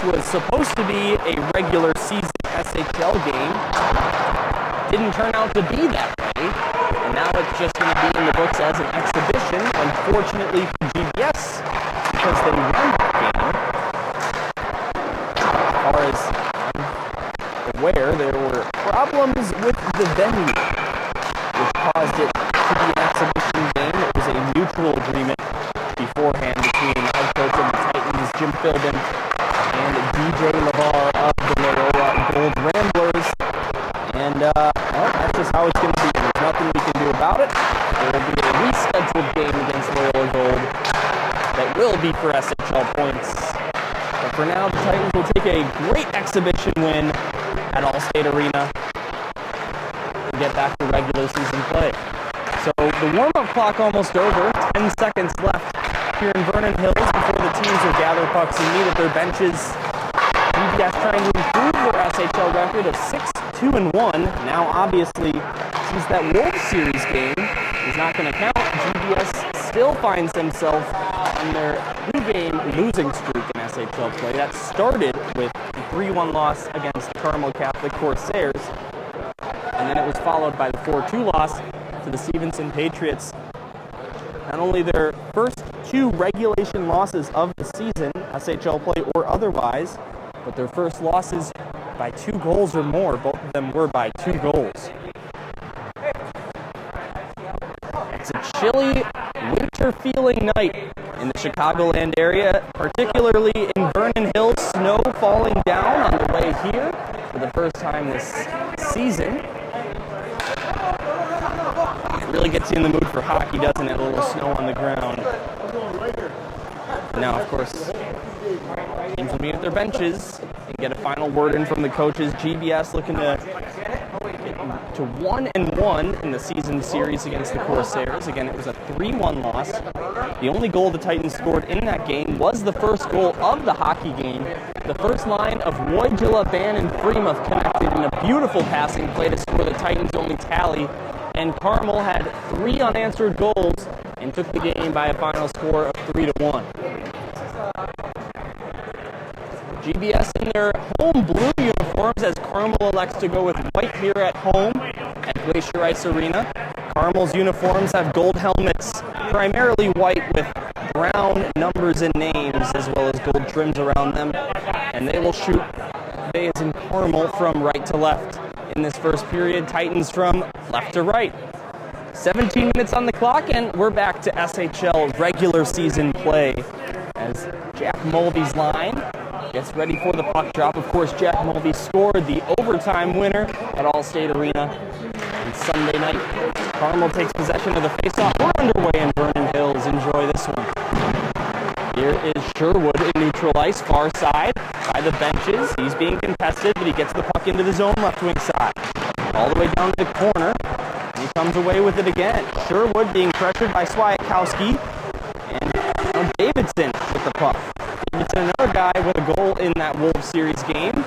which was supposed to be a regular season SHL game, didn't turn out to be that way, and now it's just going to be in the books as an exhibition, unfortunately for GBS, because they won that game. As far as I'm aware, there were problems with the venue, which caused it to be an exhibition game. It was a mutual agreement beforehand between head coach of the Titans, Jim Philbin, and DJ LeVar of the Loyola Gold Ramblers. And, well, that's just how it's going to be. There's nothing we can do about it. There will be a rescheduled game against Loyola Gold that will be for SHL points. But for now, the Titans will take a great exhibition win at Allstate Arena and get back to regular season play. So the warm-up clock almost over. 10 seconds left here in Vernon Hills before the teams will gather pucks and meet at their benches. GBS trying to improve their SHL record of 6-2-1. Now, obviously, since that World Series game is not going to count, GBS still finds themselves on their 2-game losing streak in SHL play. That started with a 3-1 loss against the Carmel Catholic Corsairs, and then it was followed by the 4-2 loss to the Stevenson Patriots. Not only their first 2 regulation losses of the season, SHL play or otherwise, but their first losses by 2 goals or more. Both of them were by 2 goals. It's a chilly, winter-feeling night in the Chicagoland area, particularly in Vernon Hills. Snow falling down on the way here for the first time this season. It really gets you in the mood for hockey, doesn't it? A little snow on the ground. Now, of course, teams will meet at their benches and get a final word in from the coaches. GBS looking to get to 1-1 in the season series against the Corsairs. Again, it was a 3-1 loss. The only goal the Titans scored in that game was the first goal of the hockey game. The first line of Wojula, Ban, and Freemuth connected in a beautiful passing play to score the Titans' only tally. And Carmel had 3 unanswered goals and took the game by a final score of 3-1. GBS in their home blue uniforms as Carmel elects to go with white here at home at Glacier Ice Arena. Carmel's uniforms have gold helmets, primarily white with brown numbers and names, as well as gold trims around them. And they will shoot, they as in Carmel, from right to left. In this first period, Titans from left to right. 17 minutes on the clock, and we're back to SHL regular season play as Jack Mulvey's line gets ready for the puck drop. Of course, Jack Mulvey scored the overtime winner at Allstate Arena on Sunday night. Carmel takes possession of the faceoff. We're underway in Vernon Hills. Enjoy this one. Here is Sherwood in neutral ice, far side by the benches. He's being contested, but he gets the puck into the zone left wing side. All the way down to the corner, and he comes away with it again. Sherwood being pressured by Swiatkowski, and now Davidson with the puck. Davidson, another guy with a goal in that Wolves Series game.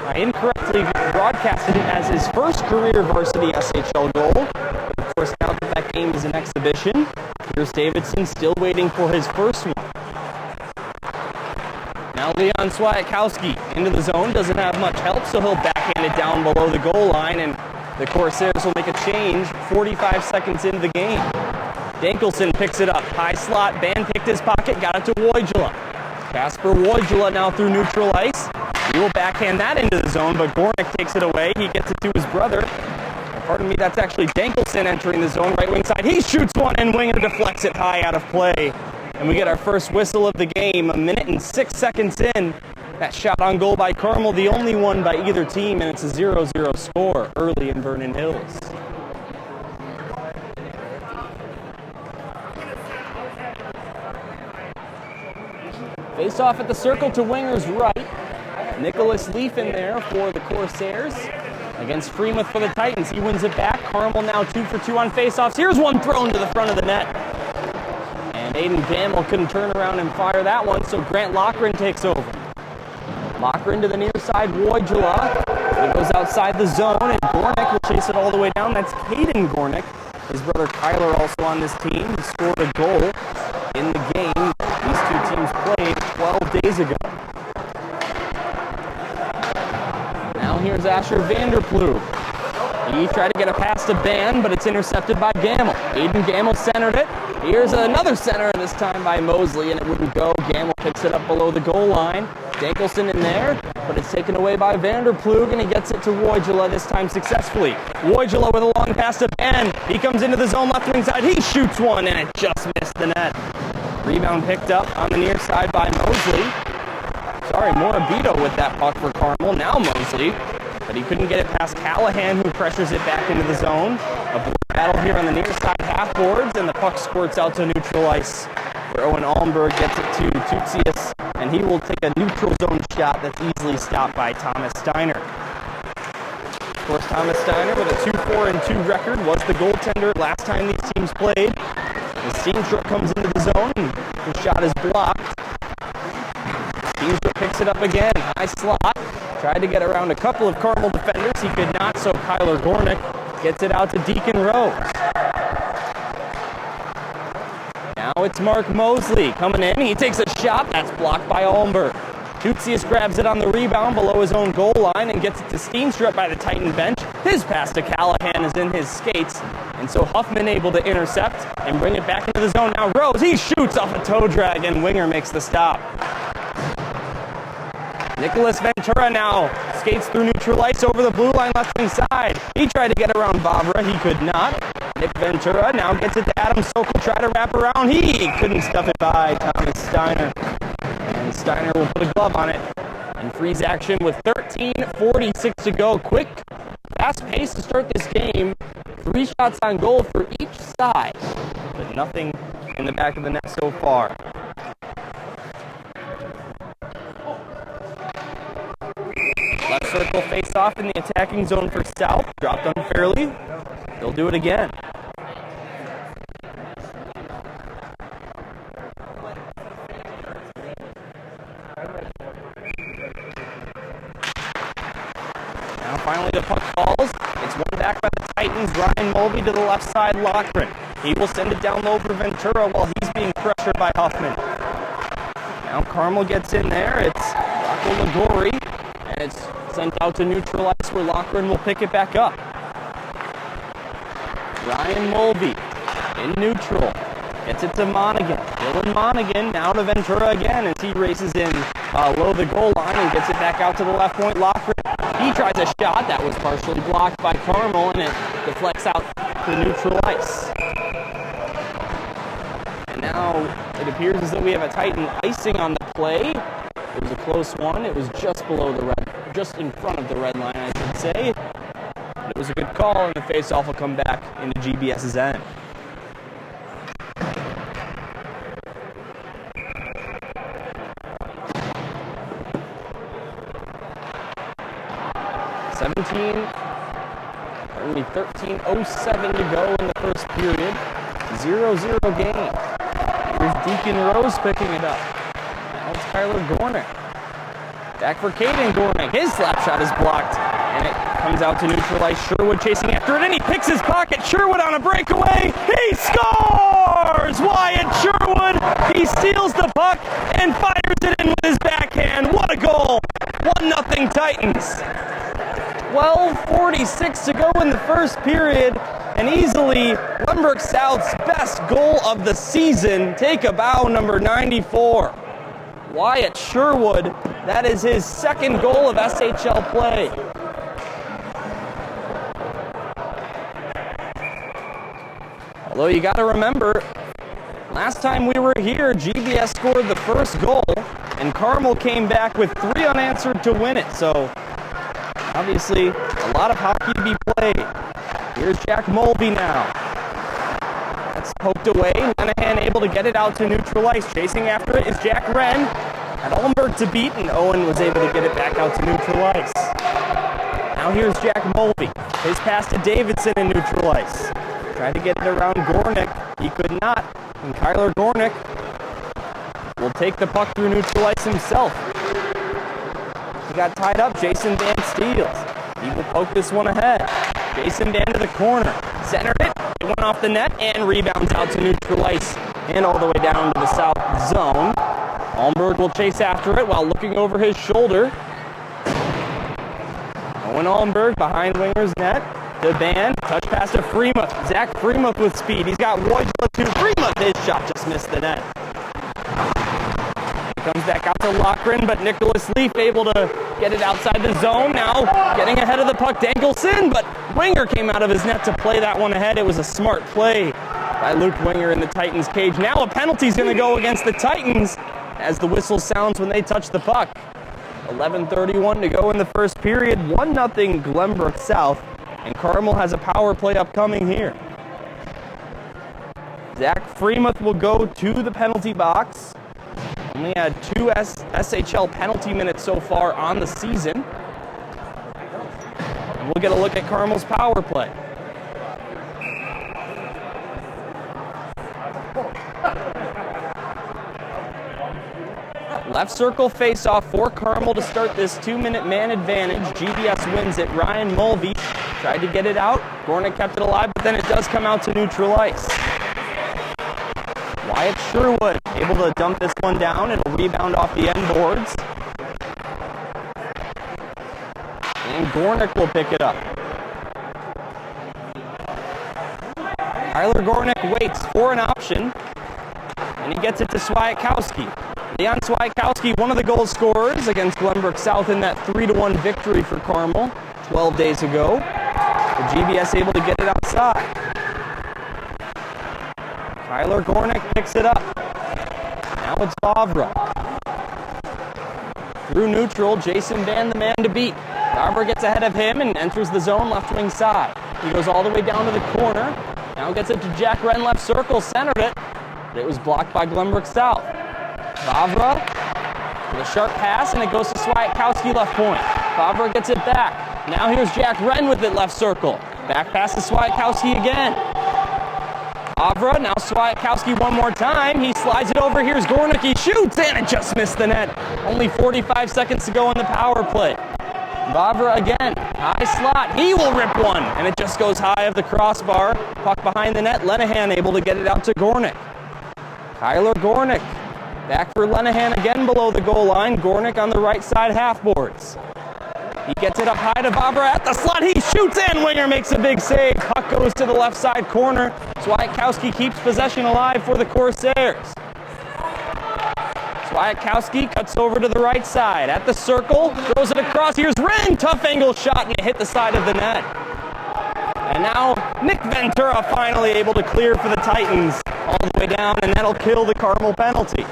I incorrectly broadcasted it as his first career varsity SHL goal. Of course, now that that game is an exhibition, here's Davidson still waiting for his first one. Now Leon Swiatkowski into the zone, doesn't have much help, so he'll backhand it down below the goal line, and the Corsairs will make a change 45 seconds into the game. Dankelson picks it up, high slot, Ban picked his pocket, got it to Wojula. Kasper Wojula now through neutral ice. He will backhand that into the zone, but Gornick takes it away. He gets it to his brother. Pardon me, that's actually Dankelson entering the zone, right wing side. He shoots one, and Winger deflects it high out of play. And we get our first whistle of the game, 1 minute and 6 seconds in. That shot on goal by Carmel, the only one by either team, and it's a 0-0 score early in Vernon Hills. Face off at the circle to Winger's right. Nicholas Leaf in there for the Corsairs against Freemuth for the Titans. He wins it back. Carmel now 2 for 2 on faceoffs. Here's one thrown to the front of the net. And Aiden Gamble couldn't turn around and fire that one, so Grant Lochran takes over. Lochran to the near side, Wojula. It goes outside the zone, and Gornick will chase it all the way down. That's Caden Gornick. His brother Kyler also on this team. He scored a goal in the game these two teams played 12 days ago. here's Asher Vanderploeg. He tried to get a pass to Ban, but it's intercepted by Gamble. Aiden Gamble centered it. Here's another center, this time by Mosley, and it wouldn't go. Gamble picks it up below the goal line. Dankelson in there, but it's taken away by Vanderploeg, and he gets it to Wojula, this time successfully. Wojula with a long pass to Ben. He comes into the zone left wing side. He shoots one, and it just missed the net. Rebound picked up on the near side by Mosley. Sorry, Morabito with that puck for Carmel. Now Mosley, but he couldn't get it past Callahan, who pressures it back into the zone. A board battle here on the near side half boards, and the puck squirts out to neutral ice, where Owen Allenberg gets it to Tutsius, and he will take a neutral zone shot that's easily stopped by Thomas Steiner. Of course, Thomas Steiner, with a 2-4-2 record, was the goaltender last time these teams played. The Steenstrup comes into the zone, and his shot is blocked. Steenstrup picks it up again, high slot. Tried to get around a couple of Carmel defenders. He could not, so Kyler Gornick gets it out to Deacon Rose. Now it's Mark Mosley coming in. He takes a shot. That's blocked by Allenberg. Tutsius grabs it on the rebound below his own goal line and gets it to Steenstrup by the Titan bench. His pass to Callahan is in his skates, and so Huffman able to intercept and bring it back into the zone. Now Rose, he shoots off a toe drag, and Winger makes the stop. Nicholas Ventura now skates through neutral ice over the blue line left wing side. He tried to get around Vavra. He could not. Nick Ventura now gets it to Adam Sokol. Try to wrap around. He couldn't stuff it by Thomas Steiner. And Steiner will put a glove on it and freeze action with 13:46 to go. Quick, fast pace to start this game. 3 shots on goal for each side, but nothing in the back of the net so far. Left circle face off in the attacking zone for South. Dropped unfairly. They'll do it again. Now finally the puck falls. It's won back by the Titans. Ryan Mulvey to the left side. Lochran. He will send it down low for Ventura while he's being pressured by Huffman. Now Carmel gets in there. It's Rocco Ligori. And it's sent out to neutral ice where Lochran will pick it back up. Ryan Mulvey in neutral. Gets it to Monaghan. Dylan Monaghan now to Ventura again as he races in low the goal line and gets it back out to the left point. Lochran, he tries a shot that was partially blocked by Carmel, and it deflects out to neutral ice. And now it appears as though we have a Titan icing on the play. It was a close one. It was just below the red, just in front of the red line, I should say. But it was a good call, and the faceoff will come back into GBS's end. Only 13:07 to go in the first period. 0-0 game. Here's Deacon Rose picking it up. Now it's Kyler Gornick. Back for Caden Gornick. His slap shot is blocked, and it comes out to neutralize. Sherwood chasing after it, and he picks his pocket. Sherwood on a breakaway. He scores! Wyatt Sherwood. He steals the puck and fires it in with his backhand. What a goal! 1-0 Titans. 12:46 to go in the first period, and easily Lundberg South's best goal of the season. Take a bow, number 94. Wyatt Sherwood, that is his second goal of SHL play. Although you got to remember, last time we were here, GBS scored the first goal, and Carmel came back with 3 unanswered to win it. So obviously, a lot of hockey to be played. Here's Jack Mulvey now. That's poked away. Lenahan able to get it out to neutral ice. Chasing after it is Jack Wren. Had Oldenburg to beat, and Owen was able to get it back out to neutral ice. Now here's Jack Mulvey. His pass to Davidson in neutral ice. Tried to get it around Gornick. He could not. And Kyler Gornick will take the puck through neutral ice himself. He got tied up. Jason Van steals. He will poke this one ahead. Jason Van to the corner. Centered it. It went off the net and rebounds out to neutral ice and all the way down to the south zone. Almberg will chase after it while looking over his shoulder. Owen Allenberg behind winger's net. To Band, touch pass to Freemuth. Zach Freemuth with speed. He's got Wojla to Freemuth. His shot just missed the net. He comes back out to Lochran, but Nicholas Leaf able to get it outside the zone. Now getting ahead of the puck, Dankelson, but Winger came out of his net to play that one ahead. It was a smart play by Luke Winger in the Titans' cage. Now a penalty's going to go against the Titans as the whistle sounds when they touch the puck. 11:31 to go in the first period. 1-0 Glenbrook South. And Carmel has a power play upcoming here. Zach Freemuth will go to the penalty box. Only had 2 SHL penalty minutes so far on the season. And we'll get a look at Carmel's power play. Left circle face-off for Carmel to start this 2-minute man advantage. GBS wins it. Ryan Mulvey tried to get it out. Gornick kept it alive, but then it does come out to neutral ice. Wyatt Sherwood able to dump this one down. It'll rebound off the end boards. And Gornick will pick it up. Tyler Gornick waits for an option, and he gets it to Swiatkowski. Leon Swiatkowski, one of the goal scorers against Glenbrook South in that 3-1 victory for Carmel 12 days ago. The GBS able to get it outside. Tyler Gornick picks it up. Now it's Vavra. Through neutral, Jason Band the man to beat. Vavra gets ahead of him and enters the zone left wing side. He goes all the way down to the corner. Now gets it to Jack Wren left circle, centered it. But it was blocked by Glenbrook South. Vavra with a sharp pass, and it goes to Swiatkowski left point. Vavra gets it back. Now here's Jack Wren with it left circle. Back pass to Swiatkowski again. Vavra, now Swiatkowski one more time. He slides it over. Here's Gornick. He shoots, and it just missed the net. Only 45 seconds to go in the power play. Vavra again. High slot. He will rip one, and it just goes high of the crossbar. Puck behind the net. Lenahan able to get it out to Gornick. Tyler Gornick. Back for Lenahan again below the goal line. Gornick on the right side half boards. He gets it up high to Vavra at the slot. He shoots and Winger makes a big save. Puck goes to the left side corner. Swiatkowski keeps possession alive for the Corsairs. Swiatkowski cuts over to the right side. At the circle, throws it across. Here's Wren. Tough angle shot and it hit the side of the net. And now Nick Ventura finally able to clear for the Titans all the way down, and that'll kill the Carmel penalty.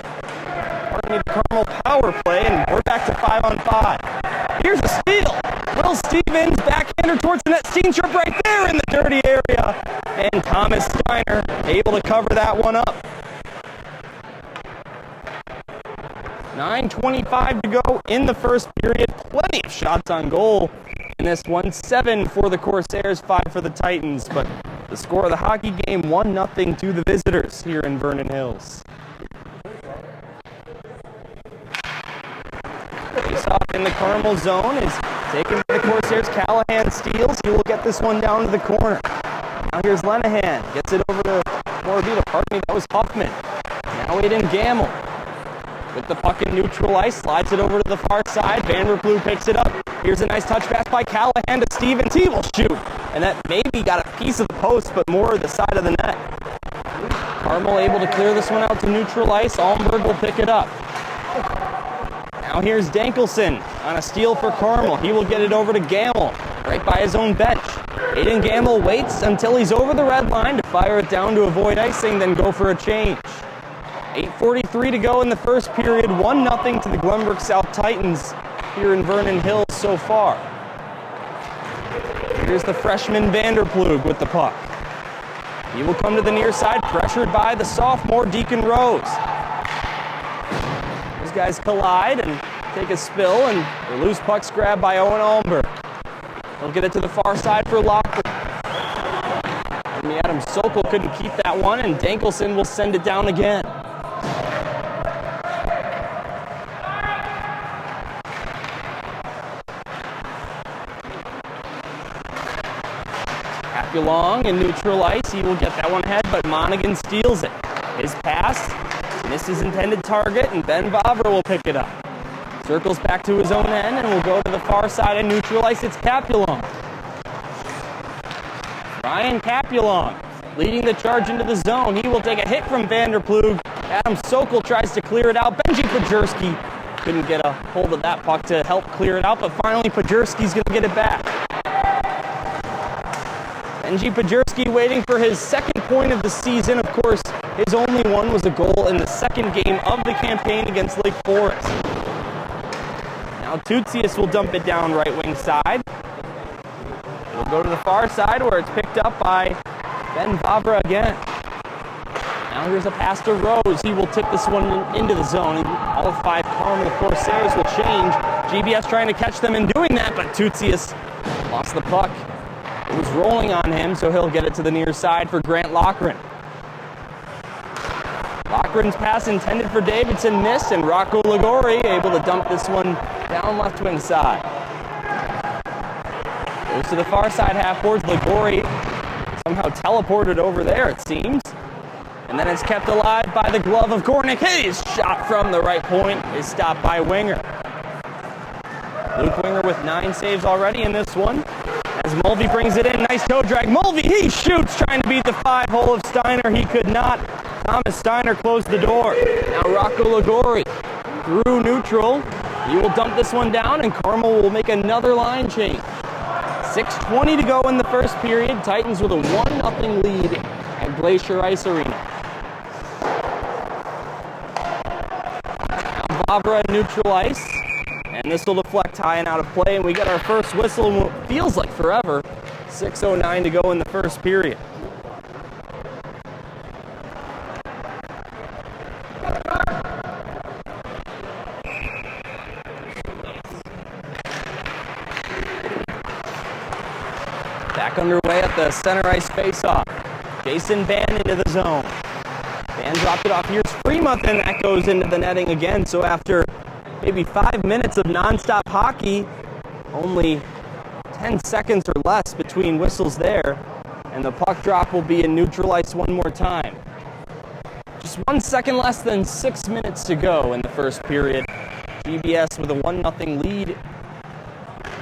The Carmel power play, and we're back to 5-on-5. Here's a steal. Will Stevens, backhander towards the net. Steenstrup right there in the dirty area. And Thomas Steiner able to cover that one up. 9:25 to go in the first period. Plenty of shots on goal in this one. 7 for the Corsairs, 5 for the Titans. But the score of the hockey game, 1-0 to the visitors here in Vernon Hills. Face-off in the Carmel zone is taken by the Corsairs. Callahan steals. He will get this one down to the corner. Now here's Lenahan. Gets it over to Morabita. Pardon me, that was Huffman. Now Aiden Gamble. With the puck in neutral ice, slides it over to the far side. Vanderplu picks it up. Here's a nice touch pass by Callahan to Stevens. He will shoot. And that maybe got a piece of the post, but more the side of the net. Carmel able to clear this one out to neutral ice. Allenberg will pick it up. Now here's Dankelson on a steal for Carmel. He will get it over to Gamble, right by his own bench. Aiden Gamble waits until he's over the red line to fire it down to avoid icing, then go for a change. 8:43 to go in the first period. 1-0 to the Glenbrook South Titans here in Vernon Hills so far. Here's the freshman Vanderplug with the puck. He will come to the near side, pressured by the sophomore Deacon Rose. Those guys collide and take a spill, and the loose puck's grabbed by Owen Allenberg. He'll get it to the far side for Lockwood. Adam Sokol couldn't keep that one, and Dankelson will send it down again. Long in neutral ice. He will get that one ahead, but Monaghan steals it. His pass missed his intended target, and Ben Vavra will pick it up. Circles back to his own end and will go to the far side and neutralize. It's Capulon. Ryan Capulon leading the charge into the zone. He will take a hit from Vanderplug. Adam Sokol tries to clear it out. Benji Pajerski couldn't get a hold of that puck to help clear it out, but finally Pajerski's going to get it back. Benji Pajerski waiting for his second point of the season. Of course, his only one was a goal in the second game of the campaign against Lake Forest. Now Tutsius will dump it down right wing side. We'll go to the far side where it's picked up by Ben Vavra again. Now here's a pass to Rose. He will tip this one into the zone. All 5 Carmel Corsairs will change. GBS trying to catch them in doing that, but Tutsius lost the puck. It was rolling on him, so he'll get it to the near side for Grant Loughran. Loughran's pass intended for Davidson missed, and Rocco Ligori able to dump this one down left wing side. Goes to the far side half boards. Ligori somehow teleported over there, it seems. And then it's kept alive by the glove of Gornick. His shot from the right point is stopped by Winger. Luke Winger with 9 saves already in this one. As Mulvey brings it in, nice toe drag. Mulvey, he shoots, trying to beat the 5-hole of Steiner. He could not. Thomas Steiner closed the door. Now Rocco Ligori through neutral. He will dump this one down, and Carmel will make another line change. 6:20 to go in the first period. Titans with a 1-0 lead at Glacier Ice Arena. Now Vavra at neutral ice. And this will deflect high and out of play, and we get our first whistle in what feels like forever. 6:09 to go in the first period. Back underway at the center ice faceoff. Jason Van into the zone. Van dropped it off. Here's Fremont, and that goes into the netting again. So after maybe 5 minutes of nonstop hockey, only 10 seconds or less between whistles there, and the puck drop will be in neutral ice one more time. Just 1 second less than 6 minutes to go in the first period. GBS with a 1-0 lead.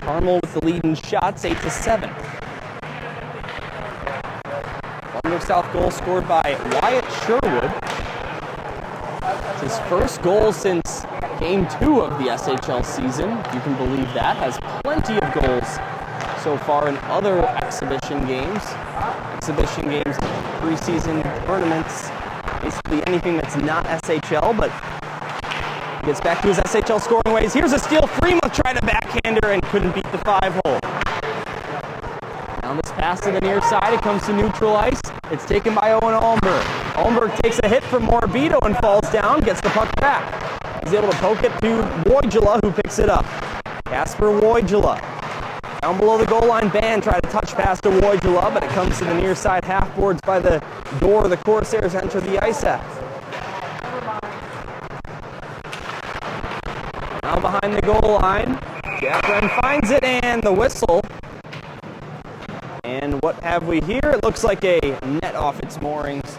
Carmel with the lead in shots, 8-7. North South goal scored by Wyatt Sherwood. It's his first goal since Game 2 of the SHL season, if you can believe that. Has plenty of goals so far in other exhibition games. Preseason tournaments, basically anything that's not SHL, but he gets back to his SHL scoring ways. Here's a steal. Fremont tried a backhander and couldn't beat the 5-hole. Now this pass to the near side, it comes to neutral ice. It's taken by Owen Almberg. Almberg takes a hit from Morabito and falls down, gets the puck back. He's able to poke it to Wojula, who picks it up. Casper Wojula. Down below the goal line, Ban tried to touch pass to Wojula, but it comes to the near side half boards by the door the Corsairs enter the ice at. Now behind the goal line, Jacqueline finds it, and the whistle. And what have we here? It looks like a net off its moorings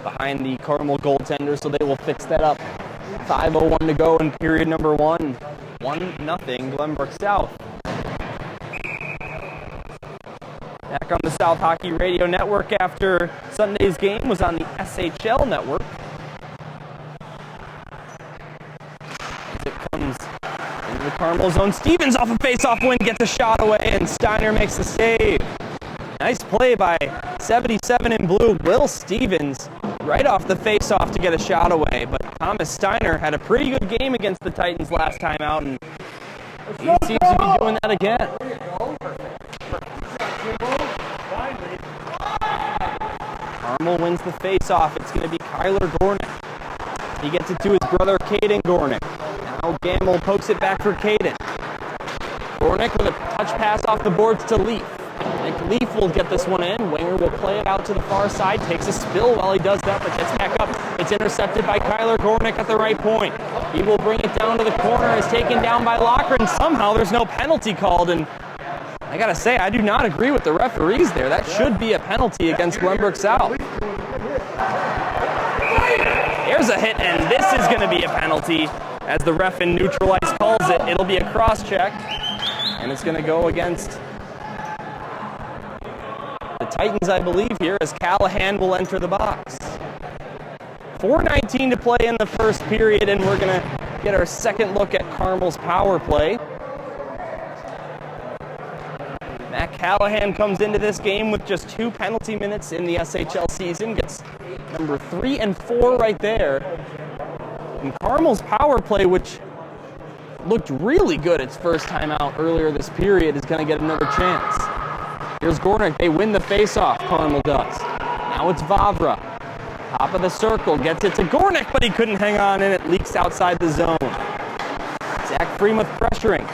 behind the Carmel goaltender, so they will fix that up. 5:01 to go in period number 1. 1-0 Glenbrook South. Back on the South Hockey Radio Network after Sunday's game was on the SHL network. As it comes into the Carmel zone, Stevens off a face-off win gets a shot away, and Steiner makes the save. Nice play by 77 in blue, Will Stevens, right off the face-off to get a shot away. But Thomas Steiner had a pretty good game against the Titans last time out, and he seems to be doing that again. Carmel wins the face-off. It's going to be Kyler Gornick. He gets it to his brother, Caden Gornick. Now Gamble pokes it back for Caden. Gornick with a touch pass off the boards to Leaf. Nick Leaf will get this one in. Winger will play it out to the far side. Takes a spill while he does that, but gets back up. It's intercepted by Kyler Gornick at the right point. He will bring it down to the corner. Is taken down by Loughran. Somehow there's no penalty called, and I gotta say, I do not agree with the referees there. That should be a penalty against Glenbrook South. There's a hit, and this is going to be a penalty as the ref in neutral ice calls it. It'll be a cross-check, and it's going to go against the Titans, I believe, here, as Callahan will enter the box. 4:19 to play in the first period, and we're going to get our second look at Carmel's power play. Matt Callahan comes into this game with just 2 penalty minutes in the SHL season, gets number 3 and 4 right there. And Carmel's power play, which looked really good its first time out earlier this period, is going to get another chance. Here's Gornick. They win the faceoff, Carmel does. Now it's Vavra. Top of the circle, gets it to Gornick, but he couldn't hang on, and it leaks outside the zone. Zach Freemuth pressuring.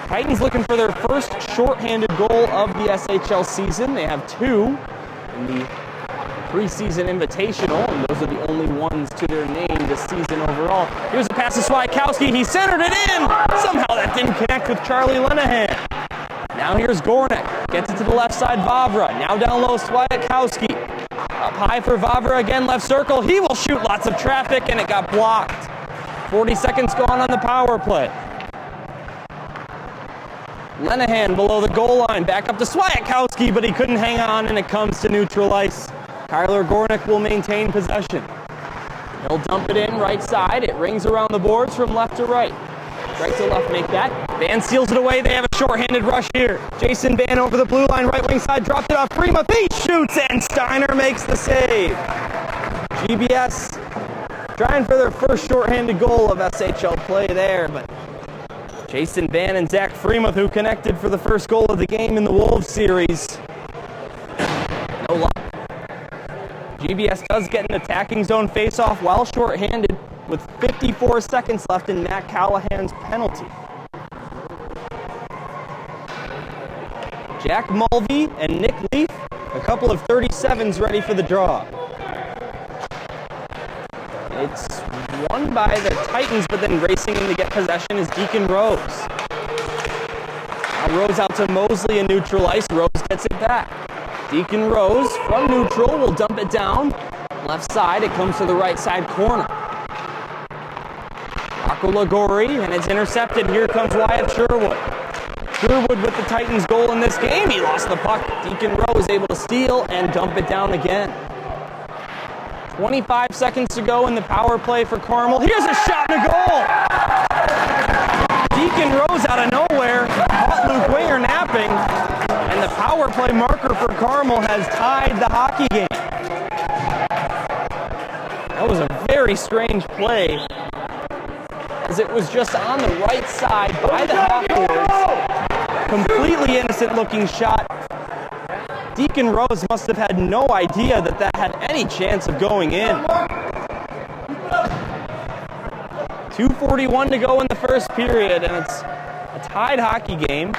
Titans looking for their first shorthanded goal of the SHL season. They have 2 in the preseason invitational, and those are the only ones to their name this season overall. Here's a pass to Swiatkowski. He centered it in. Somehow that didn't connect with Charlie Lenahan. Now here's Gornick. Gets it to the left side, Vavra. Now down low, Swiatkowski. Up high for Vavra again, left circle. He will shoot lots of traffic, and it got blocked. 40 seconds gone on the power play. Lenahan below the goal line, back up to Swiatkowski, but he couldn't hang on, and it comes to neutral ice. Kyler Gornick will maintain possession. He'll dump it in right side. It rings around the boards from left to right. Right to left make that. Van seals it away. They have a shorthanded rush here. Jason Van over the blue line, right wing side, dropped it off. Freemuth, he shoots, and Steiner makes the save. GBS trying for their first shorthanded goal of SHL play there, but Jason Van and Zach Freemuth, who connected for the first goal of the game in the Wolves series. No luck. GBS does get an attacking zone faceoff while shorthanded with 54 seconds left in Matt Callahan's penalty. Jack Mulvey and Nick Leaf, a couple of 37s ready for the draw. It's won by the Titans, but then racing in to get possession is Deacon Rose. Now Rose out to Mosley in neutral ice. Rose gets it back. Deacon Rose from neutral will dump it down. Left side, it comes to the right side corner. Rocco Lagori, and it's intercepted. Here comes Wyatt Sherwood. Sherwood with the Titans' goal in this game. He lost the puck. Deacon Rose able to steal and dump it down again. 25 seconds to go in the power play for Carmel. Here's a shot and a goal! Deacon Rose out of nowhere caught Luke Winger napping, and the power play marker for Carmel has tied the hockey game. That was a very strange play, as it was just on the right side by the half-boards. Completely innocent looking shot. Deacon Rose must have had no idea that that had any chance of going in. 2:41 to go in the first period, and it's a tied hockey game.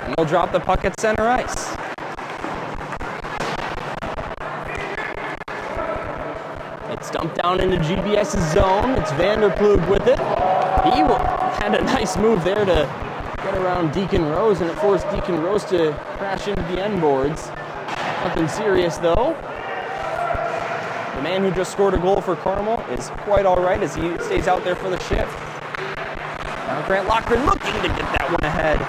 And they'll drop the puck at center ice. It's dumped down into GBS's zone. It's Vanderplug with it. He had a nice move there to get around Deacon Rose, and it forced Deacon Rose to crash into the end boards. Nothing serious, though. The man who just scored a goal for Carmel is quite all right as he stays out there for the shift. Now Grant Lochran looking to get that one ahead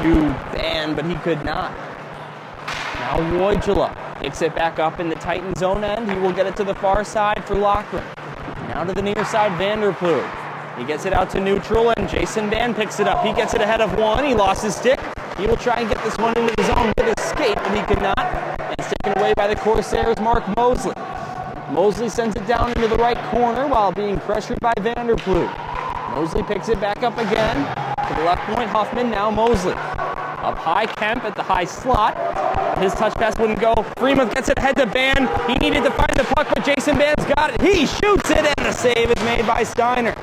to Van, but he could not. Now Wojcila takes it back up in the Titan zone end. He will get it to the far side for Lochran. Now to the near side, Vanderplug. He gets it out to neutral, and Jason Van picks it up. He gets it ahead of one. He lost his stick. He will try and get this one into the zone with his skate, but he could not. And it's taken away by the Corsairs' Mark Mosley. Mosley sends it down into the right corner while being pressured by Vanderplug. Mosley picks it back up again. To the left point, Huffman, now Mosley. Up high, Kemp at the high slot. His touch pass wouldn't go. Freemuth gets it ahead to Van. He needed to find the puck, but Jason Van's got it. He shoots it, and the save is made by Steiner.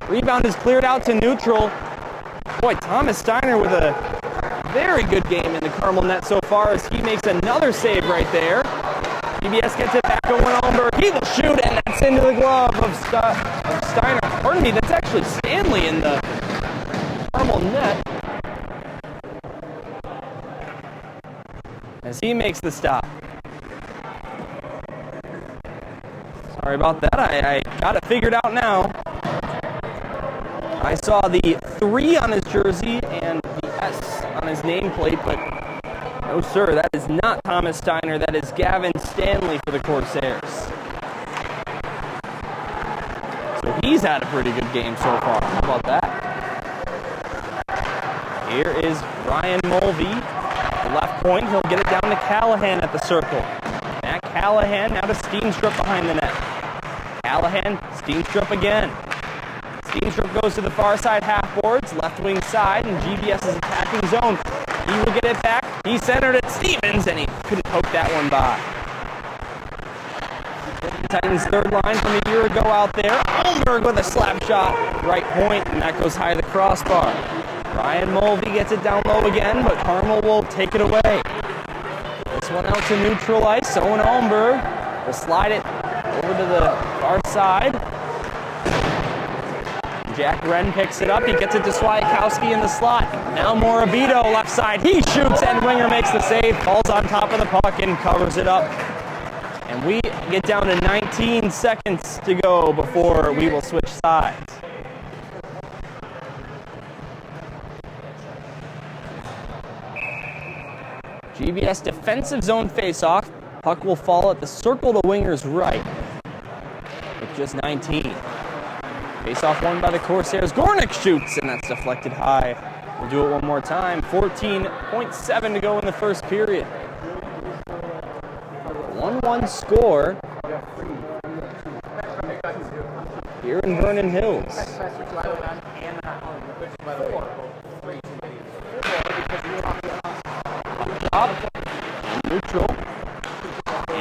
Rebound is cleared out to neutral. Boy, Thomas Steiner with a very good game in the Carmel net so far as he makes another save right there. GBS gets it back to Winelberg. He will shoot, and that's into the glove of Steiner. Pardon me, that's actually Stanley in the Carmel net as he makes the stop. Sorry about that. I got it figured out now. I saw the 3 on his jersey and the S on his nameplate, but no, sir, that is not Thomas Steiner. That is Gavin Stanley for the Corsairs. So he's had a pretty good game so far. How about that? Here is Ryan Mulvey, the left point. He'll get it down to Callahan at the circle. Matt Callahan now to Steenstrup behind the net. Callahan, Steenstrup again. Steenstrup goes to the far side half boards, left wing side, and GBS is attacking zone. He will get it back. He centered it, Stevens, and he couldn't poke that one by. The Titans' third line from a year ago out there. Olmberg with a slap shot, right point, and that goes high to the crossbar. Ryan Mulvey gets it down low again, but Carmel will take it away. This one out to neutral ice. Owen Olmberg will slide it over to the far side. Jack Wren picks it up. He gets it to Swiatkowski in the slot. Now Morabito left side. He shoots and Winger makes the save. Falls on top of the puck and covers it up. And we get down to 19 seconds to go before we will switch sides. GBS defensive zone faceoff. Puck will fall at the circle to Winger's right with just 19. Face-off won by the Corsairs. Gornick shoots, and that's deflected high. We'll do it one more time. 14.7 to go in the first period. 1-1 score here in Vernon Hills. Up, neutral.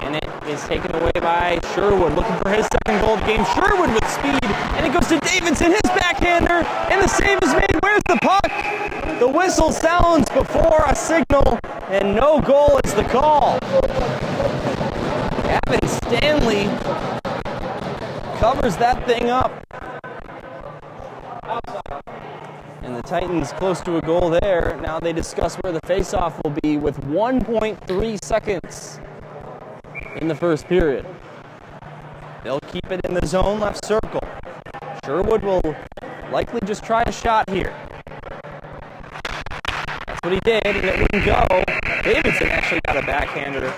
And it is taken away by Sherwood, looking for his second goal of the game. Sherwood with speed, and it goes to Davidson, his backhander, and the save is made. Where's the puck? The whistle sounds before a signal, and no goal is the call. Gavin Stanley covers that thing up. And the Titans close to a goal there. Now they discuss where the faceoff will be with 1.3 seconds in the first period. They'll keep it in the zone left circle. Sherwood will likely just try a shot here. That's what he did, and it wouldn't go. Davidson actually got a backhander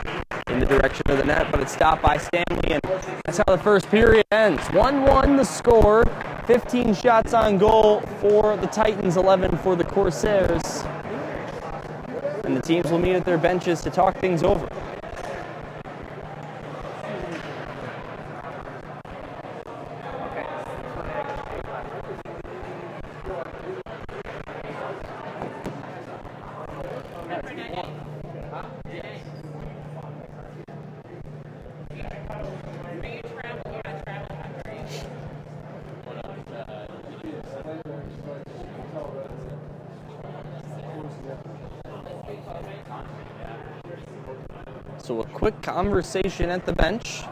in the direction of the net, but it's stopped by Stanley, and that's how the first period ends. 1-1 the score. 15 shots on goal for the Titans, 11 for the Corsairs. And the teams will meet at their benches to talk things over. So a quick conversation at the bench.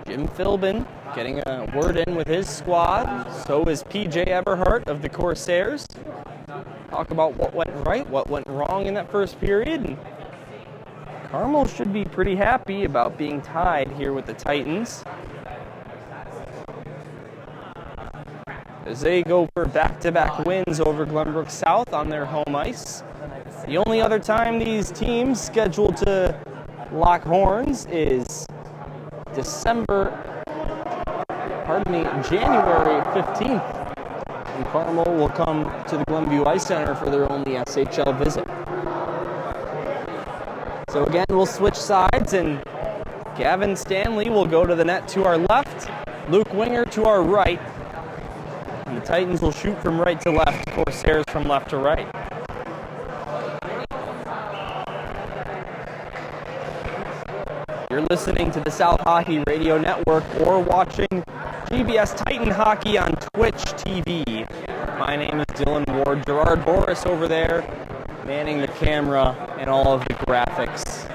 Jim Philbin getting a word in with his squad. So is PJ Eberhardt of the Corsairs. Talk about what went right, what went wrong in that first period. And Carmel should be pretty happy about being tied here with the Titans, as they go for back-to-back wins over Glenbrook South on their home ice. The only other time these teams scheduled to lock horns is January 15th. And Carmel will come to the Glenview Ice Center for their only SHL visit. So again, we'll switch sides, and Gavin Stanley will go to the net to our left, Luke Winger to our right, and the Titans will shoot from right to left, Corsairs from left to right. You're listening to the South Hockey Radio Network or watching GBS Titan Hockey on Twitch TV. My name is Dylan Ward. Gerard Boris over there manning the camera and all of the graphics.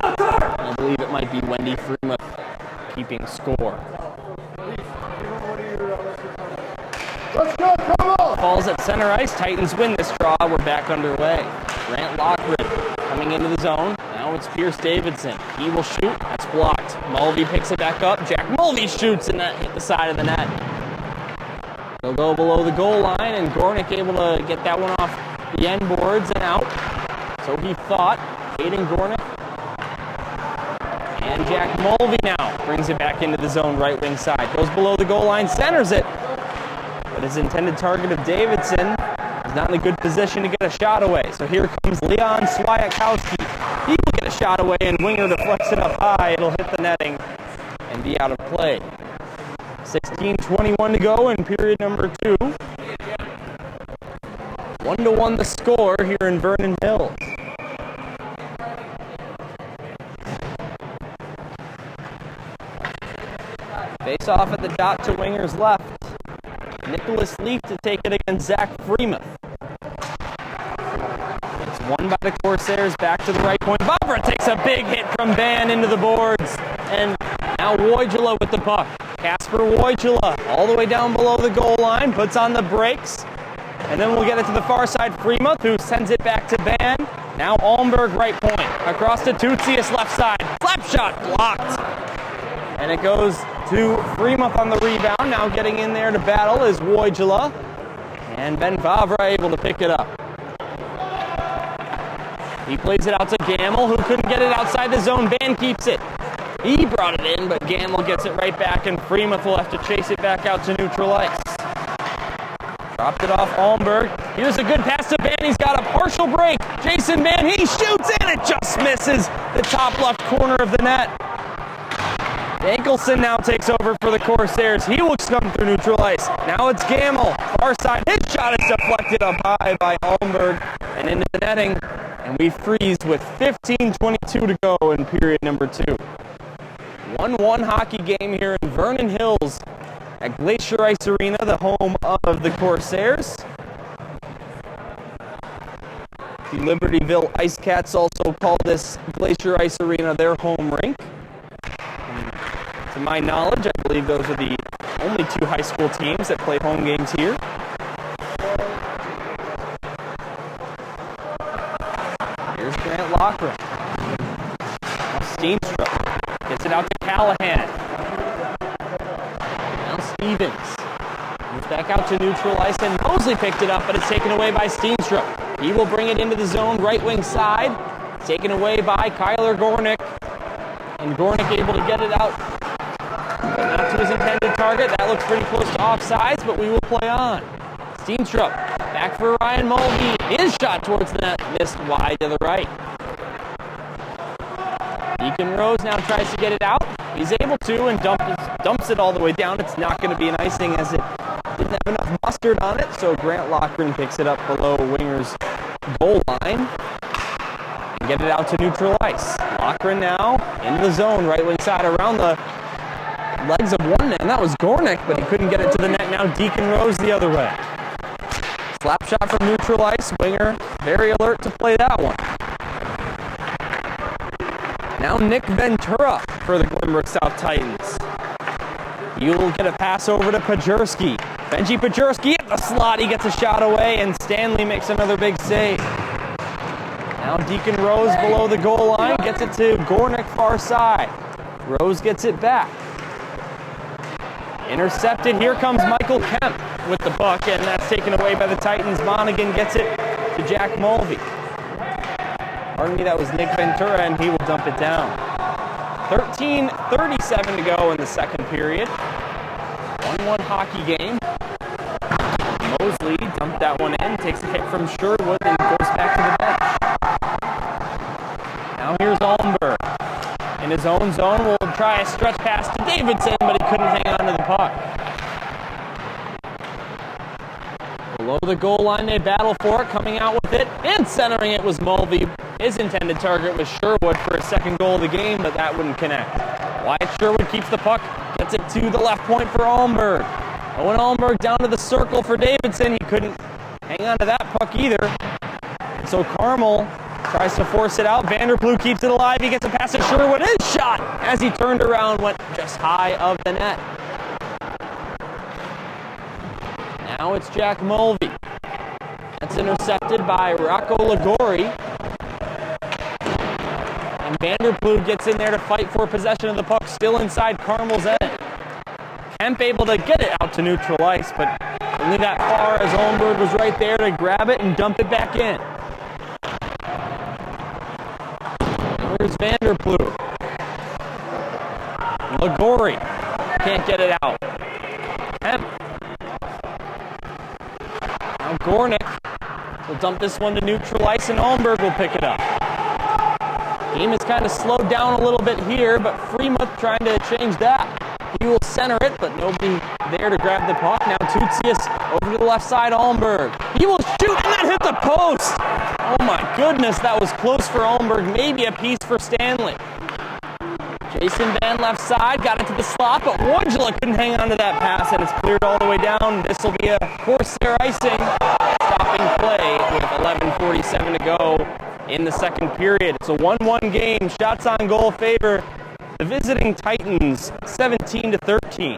I believe it might be Wendy Freemuth keeping score. Let's go, come on! Falls at center ice. Titans win this draw. We're back underway. Grant Lockridge coming into the zone. Now it's Pierce Davidson. He will shoot. That's blocked. Mulvey picks it back up. Jack Mulvey shoots and that hit the side of the net. He'll go below the goal line, and Gornick able to get that one off the end boards and out. So he thought. Aiden Gornick. And Jack Mulvey now brings it back into the zone right wing side. Goes below the goal line, centers it. But his intended target of Davidson is not in a good position to get a shot away. So here comes Leon Swiatkowski. He will get a shot away, and Winger deflects it up high. It'll hit the netting and be out of play. 16:21 to go in period number 2. 1-1 the score here in Vernon Hills. Face off at the dot to Winger's left. Nicholas Leaf to take it against Zach Freemuth. It's won by the Corsairs, back to the right point. Barbara takes a big hit from Ban into the boards. And now Wojula with the puck. Casper Wojula all the way down below the goal line, puts on the brakes. And then we'll get it to the far side, Freemuth, who sends it back to Ban. Now Almberg right point. Across to Tutsius left side. Slap shot blocked. And it goes to Freemuth on the rebound. Now getting in there to battle is Wojula. And Ben Favre able to pick it up. He plays it out to Gamble, who couldn't get it outside the zone. Ban keeps it. He brought it in, but Gamble gets it right back, and Freemuth will have to chase it back out to neutral ice. Dropped it off Almberg. Here's a good pass to Ban. He's got a partial break. Jason Ban, he shoots, and it just misses the top left corner of the net. Dankelson now takes over for the Corsairs. He will come through neutral ice. Now it's Gamble. Far side. His shot is deflected up high by Almberg and into the netting. And we freeze with 15:22 to go in period number 2. 1-1 hockey game here in Vernon Hills at Glacier Ice Arena, the home of the Corsairs. The Libertyville Ice Cats also call this Glacier Ice Arena their home rink. To my knowledge, I believe those are the only 2 high school teams that play home games here. Here's Grant Lochran. Now Steenstra gets it out to Callahan. Now Stevens moves back out to neutral ice, and Mosley picked it up, but it's taken away by Steenstra. He will bring it into the zone, right wing side. Taken away by Kyler Gornick. And Gornick able to get it out. But not to his intended target. That looks pretty close to offsides, but we will play on. Steenstrup back for Ryan Mulvey. His shot towards the net missed wide to the right. Deacon Rose now tries to get it out. He's able to and dumps it all the way down. It's not going to be an icing as it didn't have enough mustard on it, so Grant Lochran picks it up below Winger's goal line and get it out to neutral ice. Lochran now into the zone, right wing side around the legs of one man. That was Gornick, but he couldn't get it to the net. Now Deacon Rose the other way. Slap shot from neutral ice. Winger very alert to play that one. Now Nick Ventura for the Glenbrook South Titans. He'll get a pass over to Pajurski. Benji Pajurski at the slot. He gets a shot away, and Stanley makes another big save. Now Deacon Rose below the goal line. Gets it to Gornick far side. Rose gets it back. Intercepted. Here comes Michael Kemp with the puck, and that's taken away by the Titans. Monaghan gets it to Jack Mulvey. Pardon me, that was Nick Ventura, and he will dump it down. 13:37 to go in the second period. 1-1 hockey game. Mosley dumped that one in, takes a hit from Sherwood, and goes back to the bench. Now here's Almberg. In his own zone, will try a stretch pass to Davidson, but he couldn't hang on to the puck. Below the goal line, they battle for it, coming out with it, and centering it was Mulvey. His intended target was Sherwood for his second goal of the game, but that wouldn't connect. Wyatt Sherwood keeps the puck, gets it to the left point for Almberg. Owen Almberg down to the circle for Davidson. He couldn't hang on to that puck either. And so Carmel tries to force it out. Vanderploeg keeps it alive. He gets a pass to Sherwood. His shot, as he turned around, went just high of the net. Now it's Jack Mulvey. That's intercepted by Rocco Ligori. And Vanderploeg gets in there to fight for possession of the puck, still inside Carmel's end. Kemp able to get it out to neutral ice, but only that far as Olmberg was right there to grab it and dump it back in. Here's Vanderploeg. Ligori can't get it out. Kemp. Now Gornick will dump this one to neutral ice, and Olmberg will pick it up. Game is kind of slowed down a little bit here, but Freemuth trying to change that. He will center it, but nobody there to grab the puck. Now Tutsius over to the left side, Olmberg. He will shoot, and that hit the post! Oh my goodness, that was close for Olmberg. Maybe a piece for Stanley. Jason Van left side, got it to the slot, but Wojcila couldn't hang on to that pass, and it's cleared all the way down. This will be a Corsair icing. Stopping play with 11:47 to go in the second period. It's a 1-1 game. Shots on goal favor the visiting Titans, 17-13.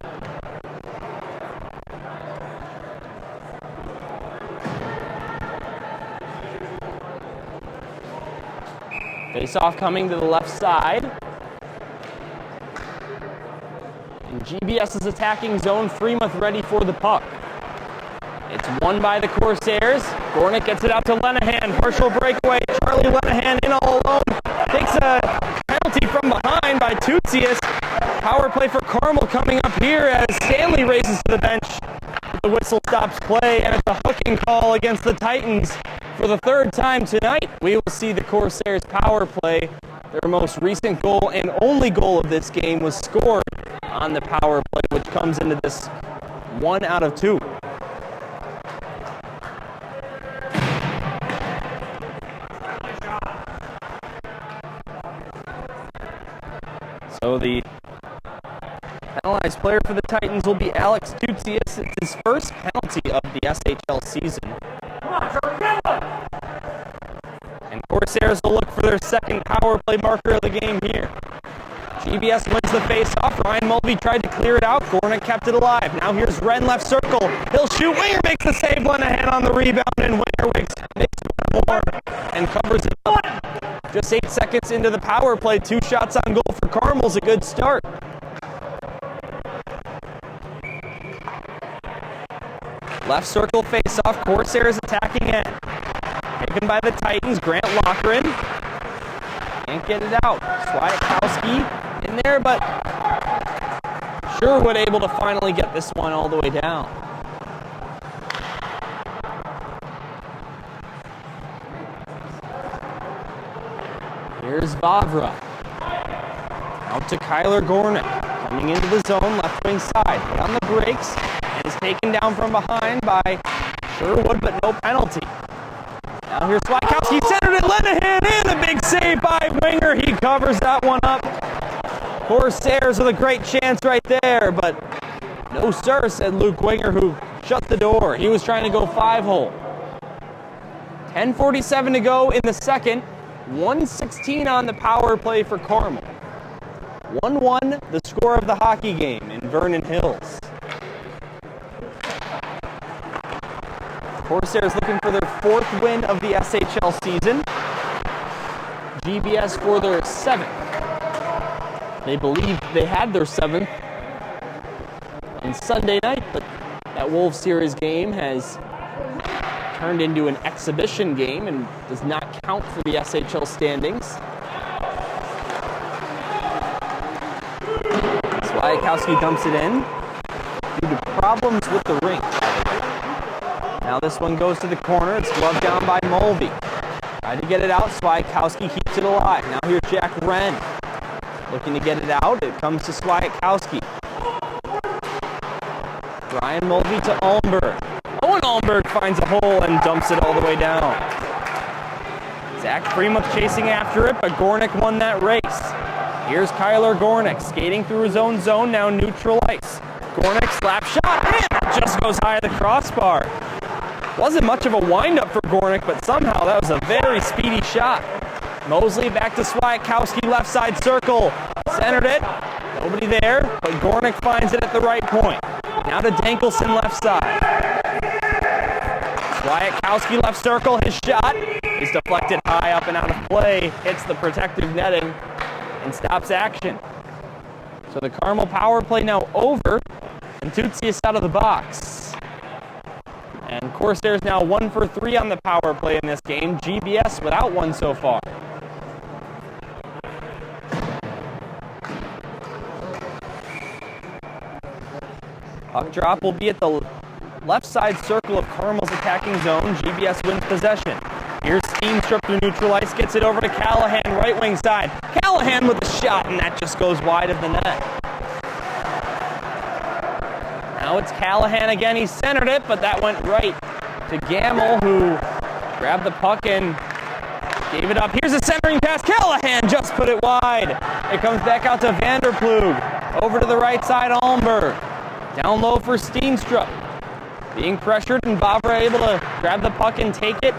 Face-off coming to the left side. And GBS is attacking zone. Freemuth ready for the puck. It's won by the Corsairs. Gornick gets it out to Lenahan. Partial breakaway. Charlie Lenahan in all alone. Takes a penalty from behind by Tutsius. Power play for Carmel coming up here as Stanley races to the bench. The whistle stops play, and it's a hooking call against the Titans. For the third time tonight, we will see the Corsairs power play. Their most recent goal and only goal of this game was scored on the power play, which comes into this 1 out of 2. So the penalized player for the Titans will be Alex Tutsius. It's his first penalty of the SHL season. And Corsairs will look for their second power play marker of the game here. GBS wins the face-off. Ryan Mulvey tried to clear it out. Gornick kept it alive. Now here's Wren left circle. He'll shoot. Winger makes the save. Lenahan on the rebound, and Winger makes one more and covers it up. Just 8 seconds into the power play. 2 shots on goal for Carmel's a good start. Left circle face-off. Corsairs attacking end. Taken by the Titans. Grant Lochran. Can't get it out. Swiatkowski in there, but Sherwood able to finally get this one all the way down. Here's Vavra. Out to Kyler Gornick. Coming into the zone, left wing side. Put on the brakes and is taken down from behind by Sherwood, but no penalty. Now here's Swiatkowski, centered it, Lenahan in, a big save by Winger. He covers that one up. Corsairs with a great chance right there, but no sir, said Luke Winger, who shut the door. He was trying to go 5-hole. 10:47 to go in the second. 1:16 on the power play for Carmel. 1-1, the score of the hockey game in Vernon Hills. Corsairs looking for their 4th win of the SHL season. GBS for their 7th. They believe they had their 7th on Sunday night, but that Wolves Series game has turned into an exhibition game and does not count for the SHL standings. Swiatkowski dumps it in due to problems with the rink. Now this one goes to the corner. It's gloved down by Mulvey. Tried to get it out. Swiatkowski keeps it alive. Now here's Jack Wren. Looking to get it out. It comes to Swiatkowski. Brian Mulvey to Olmberg. Owen Olmberg finds a hole and dumps it all the way down. Zach Freemuth chasing after it, but Gornick won that race. Here's Kyler Gornick skating through his own zone, now neutral ice. Gornick slap shot, and it just goes high of the crossbar. Wasn't much of a windup for Gornick, but somehow that was a very speedy shot. Mosley back to Swiatkowski, left side circle. Centered it. Nobody there, but Gornick finds it at the right point. Now to Dankelson, left side. Wyatkowski left circle. His shot is deflected high up and out of play. Hits the protective netting and stops action. So the Carmel power play now over, and Tootsie is out of the box. And Corsairs now 1 for 3 on the power play in this game. GBS without one so far. Puck drop will be at the left side circle of Carmel's attacking zone. GBS wins possession. Here's Steenstrup through neutral ice, gets it over to Callahan, right wing side. Callahan with a shot, and that just goes wide of the net. Now it's Callahan again. He centered it, but that went right to Gamble, who grabbed the puck and gave it up. Here's a centering pass. Callahan just put it wide. It comes back out to Vanderplug. Over to the right side, Almberg. Down low for Steenstrup. Being pressured, and Vavra able to grab the puck and take it.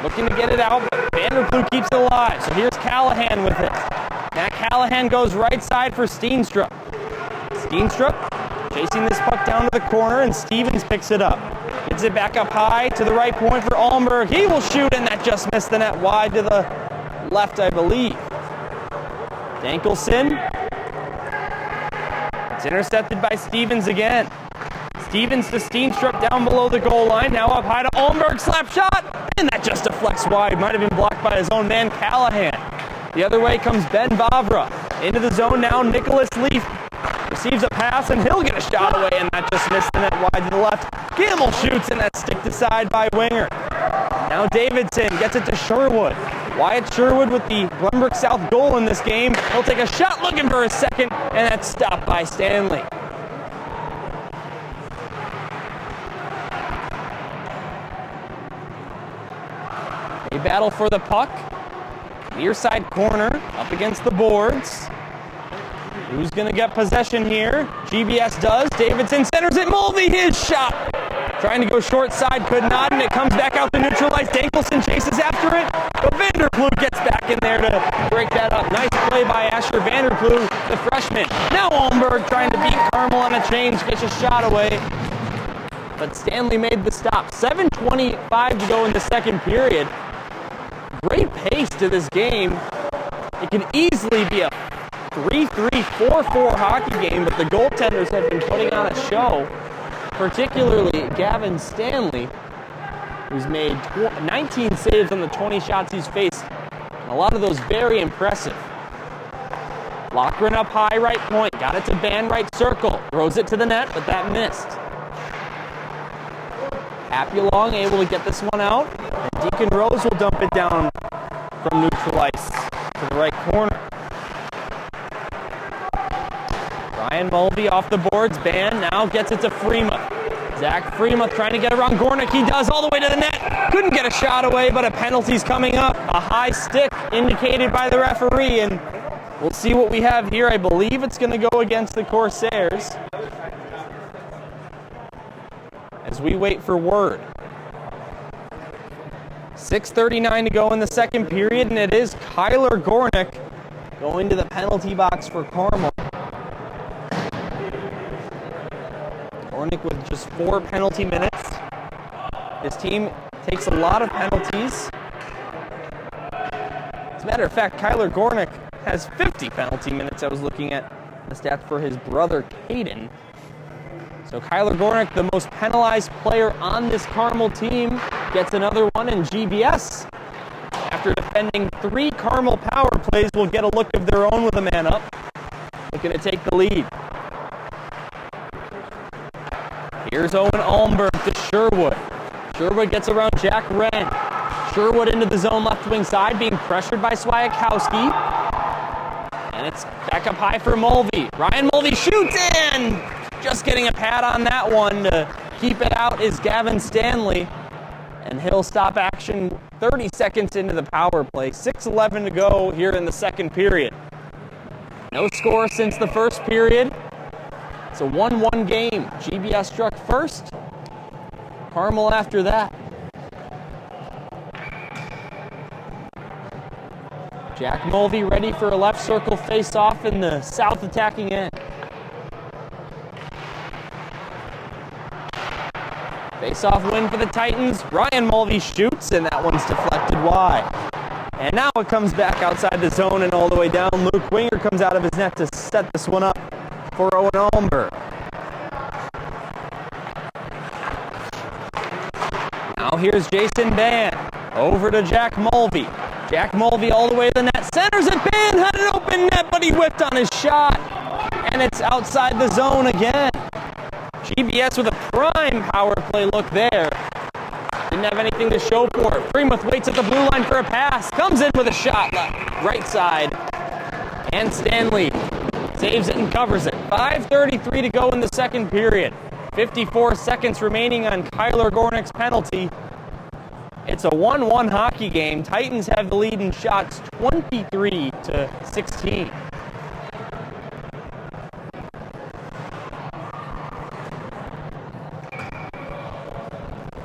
Looking to get it out, but Vanderplug keeps it alive. So here's Callahan with it. Now Callahan goes right side for Steenstrup. Steenstrup chasing this puck down to the corner, and Stevens picks it up. Gets it back up high to the right point for Almberg. He will shoot, and that just missed the net wide to the left, I believe. Dankelson. It's intercepted by Stevens again. Stevens to Steenstrup down below the goal line. Now up high to Almberg. Slap shot, and that just deflects wide. Might have been blocked by his own man, Callahan. The other way comes Ben Vavra. Into the zone now, Nicholas Leaf receives a pass, and he'll get a shot away, and that just missed the net wide to the left. Gamble shoots, and that's sticked aside by Winger. Now Davidson gets it to Sherwood. Wyatt Sherwood with the Glenbrook South goal in this game. He'll take a shot looking for a second, and that's stopped by Stanley. They battle for the puck. Near side corner, up against the boards. Who's going to get possession here? GBS does. Davidson centers it. Mulvey, his shot. Trying to go short side, could not, and it comes back out to neutralize. Dankelson chases after it, but Vanderplug gets back in there to break that up. Nice play by Asher Vanderplug, the freshman. Now Almberg trying to beat Carmel on a change, gets a shot away. But Stanley made the stop. 7:25 to go in the second period. Great pace to this game. It can easily be a 3-3, 4-4 hockey game, but the goaltenders have been putting on a show, particularly Gavin Stanley, who's made 19 saves on the 20 shots he's faced. A lot of those very impressive. Lochran up high, right point. Got it to Van, right circle. Throws it to the net, but that missed. Apulong able to get this one out. And Deacon Rose will dump it down from neutral ice to the right corner. Ryan Mulvey off the boards. Van now gets it to Freemuth. Zach Freemuth trying to get around Gornick. He does, all the way to the net. Couldn't get a shot away, but a penalty's coming up. A high stick indicated by the referee, and we'll see what we have here. I believe it's going to go against the Corsairs as we wait for word. 6:39 to go in the second period, and it is Kyler Gornick going to the penalty box for Carmel. Gornick with just 4 penalty minutes. His team takes a lot of penalties. As a matter of fact, Kyler Gornick has 50 penalty minutes. I was looking at the stats for his brother, Caden. So Kyler Gornick, the most penalized player on this Carmel team, gets another one, and GBS, after defending 3 Carmel power plays, will get a look of their own with a man up. Looking to take the lead. Here's Owen Almberg to Sherwood. Sherwood gets around Jack Wren. Sherwood into the zone left wing side, being pressured by Swiatkowski. And it's back up high for Mulvey. Ryan Mulvey shoots in! Just getting a pad on that one to keep it out is Gavin Stanley. And he'll stop action 30 seconds into the power play. 6:11 to go here in the second period. No score since the first period. It's a 1-1 game. GBS struck first. Carmel after that. Jack Mulvey ready for a left circle face-off in the south attacking end. Face-off win for the Titans. Ryan Mulvey shoots, and that one's deflected wide. And now it comes back outside the zone and all the way down. Luke Winger comes out of his net to set this one up for Owen Almberg. Now here's Jason Ban. Over to Jack Mulvey. Jack Mulvey all the way to the net. Centers it. Ban had an open net, but he whipped on his shot. And it's outside the zone again. GBS with a prime power play look there. Didn't have anything to show for it. Freemuth waits at the blue line for a pass. Comes in with a shot left, right side. And Stanley saves it and covers it. 5:33 to go in the second period. 54 seconds remaining on Kyler Gornick's penalty. It's a 1-1 hockey game. Titans have the lead in shots 23-16.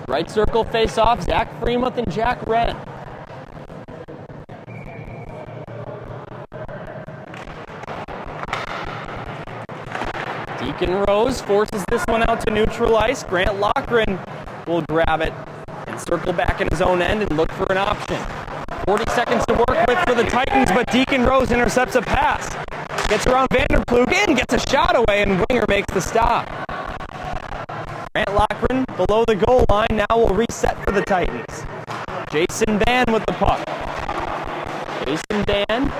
Right circle face-off, Zach Freemuth and Jack Wren. Deacon Rose forces this one out to neutral ice. Grant Loughran will grab it and circle back in his own end and look for an option. 40 seconds to work with for the Titans, but Deacon Rose intercepts a pass. Gets around Vanderploeg in, gets a shot away, and Winger makes the stop. Grant Loughran below the goal line now will reset for the Titans. Jason Ban with the puck. Jason Ban.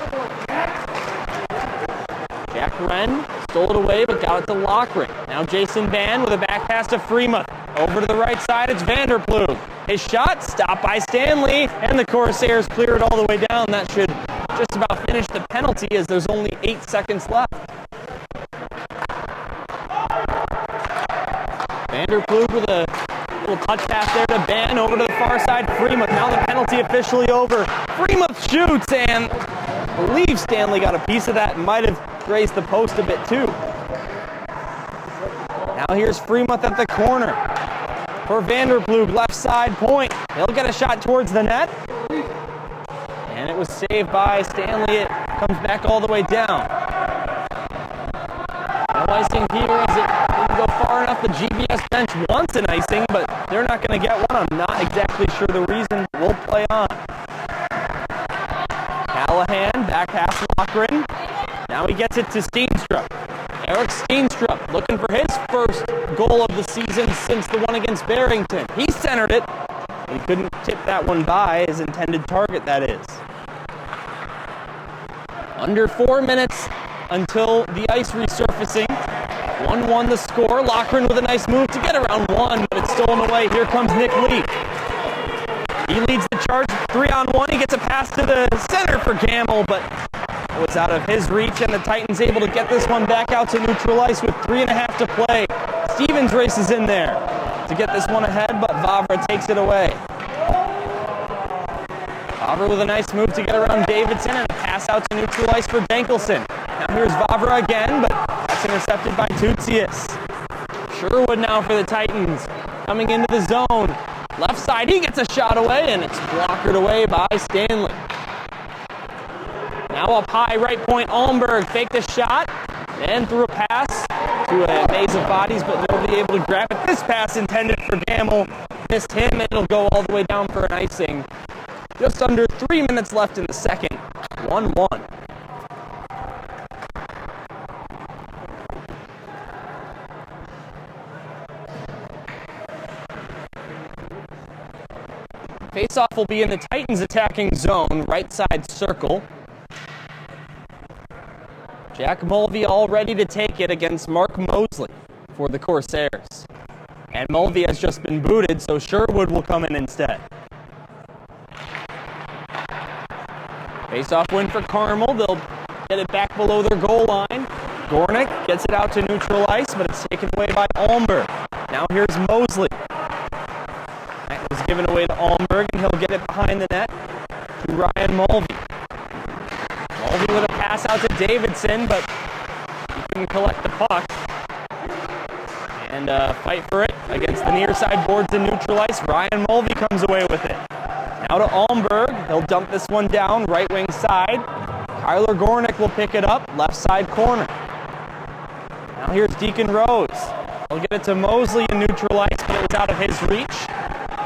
Jack Wren stole it away but got it to Loughran. Now Jason Ban with a back pass to Freemuth. Over to the right side, it's Vanderploeg. His shot stopped by Stanley, and the Corsairs clear it all the way down. That should just about finish the penalty as there's only 8 seconds left. Vanderploeg with a little touch pass there to Ban, over to the far side, Freemuth. Now the penalty officially over. Freemuth shoots, and I believe Stanley got a piece of that and might have grazed the post a bit too. Now here's Freemuth at the corner for Vanderploeg, left side point. He'll get a shot towards the net. And it was saved by Stanley. It comes back all the way down. No icing here as it didn't go far enough. The GBS bench wants an icing, but they're not going to get one. I'm not exactly sure the reason. We'll play on. Callahan, back pass Loughran. Now he gets it to Steenstrup. Eric Steenstrup looking for his first goal of the season since the one against Barrington. He centered it. He couldn't tip that one by his intended target, that is. Under 4 minutes until the ice resurfacing. 1-1 the score. Loughran with a nice move to get around one, but it's stolen away. Here comes Nick Lee. He leads the charge 3-on-1. He gets a pass to the center for Gamble, but it was out of his reach, and the Titans able to get this one back out to neutral ice with 3.5 to play. Stevens races in there to get this one ahead, but Vavra takes it away. Vavra with a nice move to get around Davidson and a pass out to neutral ice for Dankelson. Now here's Vavra again, but that's intercepted by Tutsius. Sherwood now for the Titans, coming into the zone. Left side, he gets a shot away, and it's blockered away by Stanley. Now up high, right point, Almberg faked the shot, and threw a pass to a maze of bodies, but they'll be able to grab it. This pass intended for Gamble missed him, and it'll go all the way down for an icing. Just under 3 minutes left in the second, 1-1. Faceoff will be in the Titans attacking zone, right side circle. Jack Mulvey all ready to take it against Mark Mosley for the Corsairs. And Mulvey has just been booted, so Sherwood will come in instead. Faceoff win for Carmel. They'll get it back below their goal line. Gornick gets it out to neutral ice, but it's taken away by Almberg. Now here's Mosley. That was given away to Almberg, and he'll get it behind the net to Ryan Mulvey. Mulvey with a pass out to Davidson, but he couldn't collect the puck. And fight for it against the near side boards in neutral ice. Ryan Mulvey comes away with it. Now to Almberg. He'll dump this one down, right wing side. Kyler Gornick will pick it up, left side corner. Now here's Deacon Rose. They'll get it to Mosley in neutral ice, but it was out of his reach.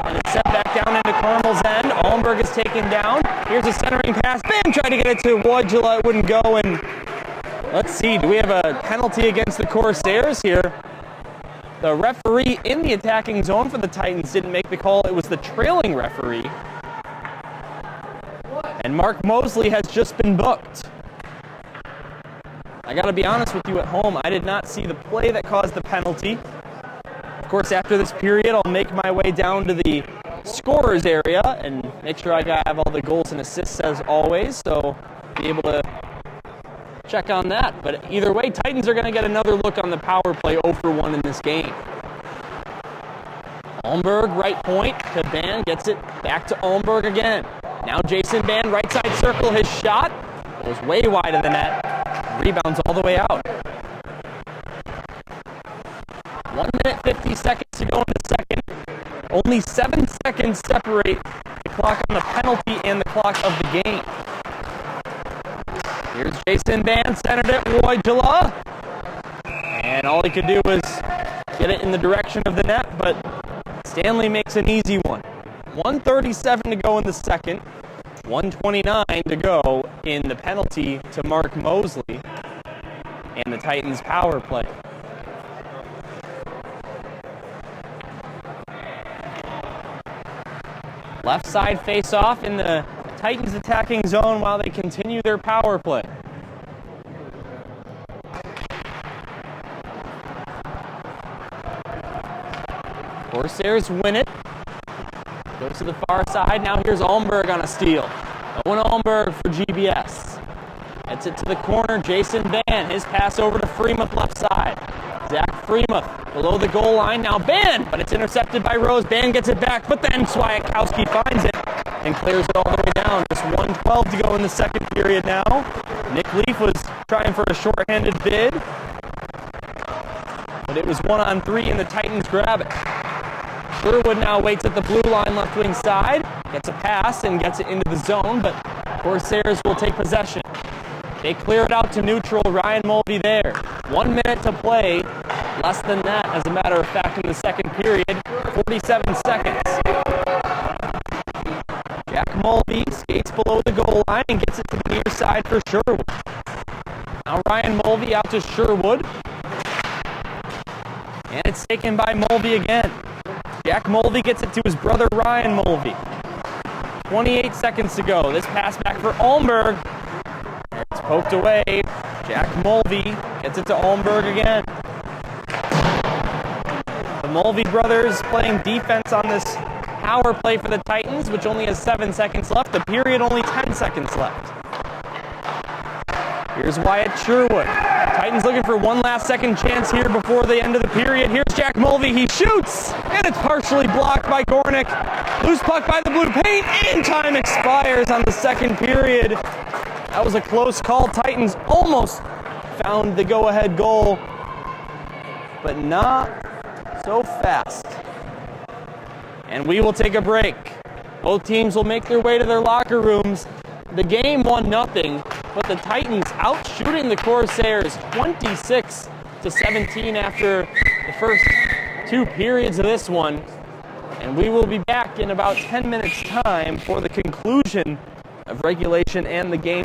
And it's sent back down into Carmel's end. Allenberg is taken down. Here's a centering pass. Bam! Tried to get it to Wojcila. It wouldn't go. And let's see. Do we have a penalty against the Corsairs here? The referee in the attacking zone for the Titans didn't make the call. It was the trailing referee. And Mark Mosley has just been booked. I got to be honest with you at home, I did not see the play that caused the penalty. Of course, after this period, I'll make my way down to the scorers area and make sure I have all the goals and assists as always, so be able to check on that. But either way, Titans are going to get another look on the power play 0-for-1 in this game. Allenberg, right point to Ban, gets it back to Allenberg again. Now Jason Ban, right side circle, his shot goes way wide of the net. Rebounds all the way out. 1 minute, 50 seconds to go in the second. Only 7 seconds separate the clock on the penalty and the clock of the game. Here's Jason Ban, centered it, Wojcila. And all he could do was get it in the direction of the net, but Stanley makes an easy one. 1:37 to go in the second. 1:29 to go in the penalty to Mark Mosley and the Titans power play. Left side face-off in the Titans attacking zone while they continue their power play. Corsairs win it. Goes to the far side. Now here's Allenberg on a steal. Owen Allenberg for GBS. Gets it to the corner. Jason Ban. His pass over to Freemuth left side. Zach Freemuth below the goal line. Now Ban, but it's intercepted by Rose. Ban gets it back, but then Swiatkowski finds it and clears it all the way down. Just 1:12 to go in the second period now. Nick Leaf was trying for a shorthanded bid, but it was 1-on-3 and the Titans grab it. Sherwood now waits at the blue line left wing side, gets a pass and gets it into the zone, but Corsairs will take possession. They clear it out to neutral, Ryan Mulvey there. 1 minute to play, less than that as a matter of fact in the second period, 47 seconds. Jack Mulvey skates below the goal line and gets it to the near side for Sherwood. Now Ryan Mulvey out to Sherwood. And it's taken by Mulvey again. Jack Mulvey gets it to his brother Ryan Mulvey. 28 seconds to go. This pass back for Allenberg. It's poked away. Jack Mulvey gets it to Allenberg again. The Mulvey brothers playing defense on this power play for the Titans, which only has 7 seconds left. The period only 10 seconds left. Here's Wyatt Sherwood. Titans looking for one last second chance here before the end of the period. Here's Jack Mulvey. He shoots, and it's partially blocked by Gornick. Loose puck by the blue paint, and time expires on the second period. That was a close call. Titans almost found the go-ahead goal, but not so fast. And we will take a break. Both teams will make their way to their locker rooms. The game 1-0, but the Titans out shooting the Corsairs 26-17 after the first 2 periods of this one. And we will be back in about 10 minutes time for the conclusion of regulation and the game